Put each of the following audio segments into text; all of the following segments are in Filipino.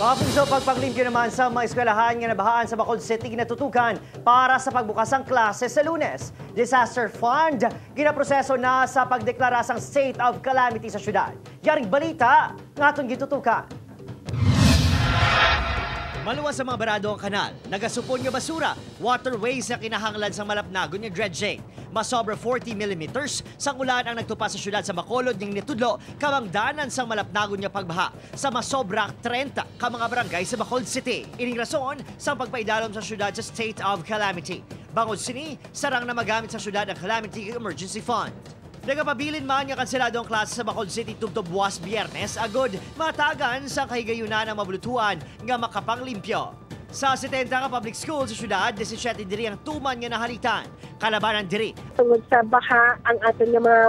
Kapuso, pagpaglimpyo naman sa mga eskwelahan nga nabahaan sa Bacolod City natutukan para sa pagbukas ng klase sa Lunes. Disaster Fund ginaproseso na sa pagdeklara sang state of calamity sa syudad. Yaring balita nga atong gitutukan. Maluwas sa mga barado ang kanal, nagasupon nga basura, waterways na kinahanglan sa malapnagon nga dredging. Masobra 40 millimeters sang ulan ang nagtupa sa syudad sa Bacolod ning nitudlo kamangdanan sang malapnagon nga pagbaha sa masobra 30 ka mga barangay sa Bacolod City. Ining rason sang pagpaidalom sa syudad sa state of calamity. Bangod sini, sarang na magamit sa syudad ang Calamity Emergency Fund. Nagapabilin man nga kanselado ang klase sa Bacolod City tubtob buwas Biyernes, agod matagan sa kahigayunan ng mabulutuan nga makapanglimpyo. Sa 70 ka public school sa syudad, 17 diri ang tuman nga nahalitan. Kalabanan diri. Tungod sa baha ang aton nga mga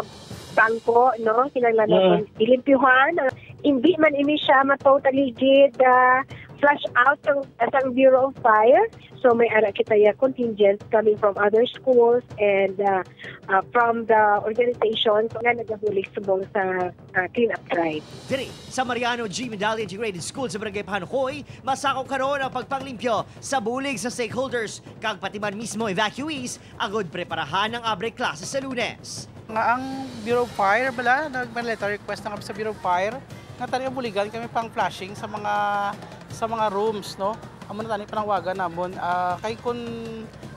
bangko, no? Kinahanglan ilimpyuhan. Hindi man ini siya ma-totally flush out ang Bureau of Fire. So may ara kita contingents coming from other schools and from the organizations nga nagabulig subong sa clean-up drive. Diri, sa Mariano G. Medalla Integrated School sa Barangay Panukoy, masako karon ang pagpanglimpyo sa bulig sa stakeholders kag pati man mismo evacuees agod preparahan ang abre klase sa Lunes. Nga ang Bureau of Fire bala, nag-letter request na kami sa Bureau of Fire nga tani buligan kami pang flashing sa mga rooms, no? Amo na tani panangwagan namon kay kun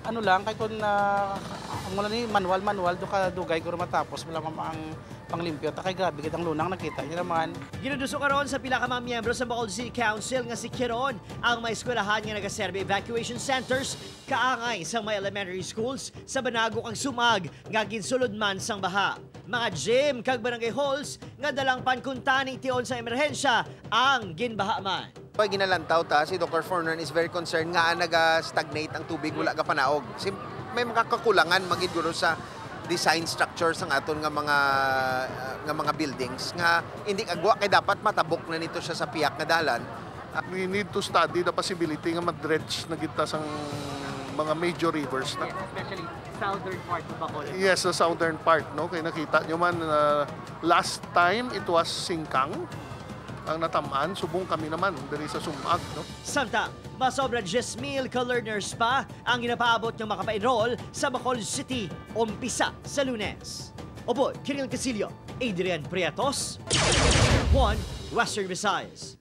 ano lang kay kun ang wala ni manual do ka dugay guro matapos wala ang panglimpyo ta kay grabe kitang lunang nakita niyo naman. Ginuduso karon sa pila ka mga miyembro sa Bacolod City Council nga si Kiron ang may eskwelahan nga nagaserbe evacuation centers kaangay sa mga elementary schools sa Banago kag Sumag nga ginsulod man sang baha. Mga gym kag barangay halls nga dalang pankuntaning tion sa emerhensya ang ginbaha man. Pag ginalantaw ta, si Dr. Fornan is very concerned nga naga-stagnate ang tubig wala ka panaog. May makakakulangan magiguro sa design structures ng aton nga mga buildings nga hindi agwa kay dapat matabok na nito siya sa piyak nga dalan. We need to study the possibility nga ma-dredge na kita sang mga major rivers na. Especially southern part of Bacolod. Yes, the southern part, no? Kaya nakita nyo man last time it was Singkang ang natamaan, subong kami naman dari sa Sumag, no? Samtang, masobra 10,000 ka-learners pa ang ginapaabot ng makapa-enroll sa Bacolod City umpisa sa Lunes. Opo, Kiril Casillo, Adrian Prietos, 1 Western Visayas.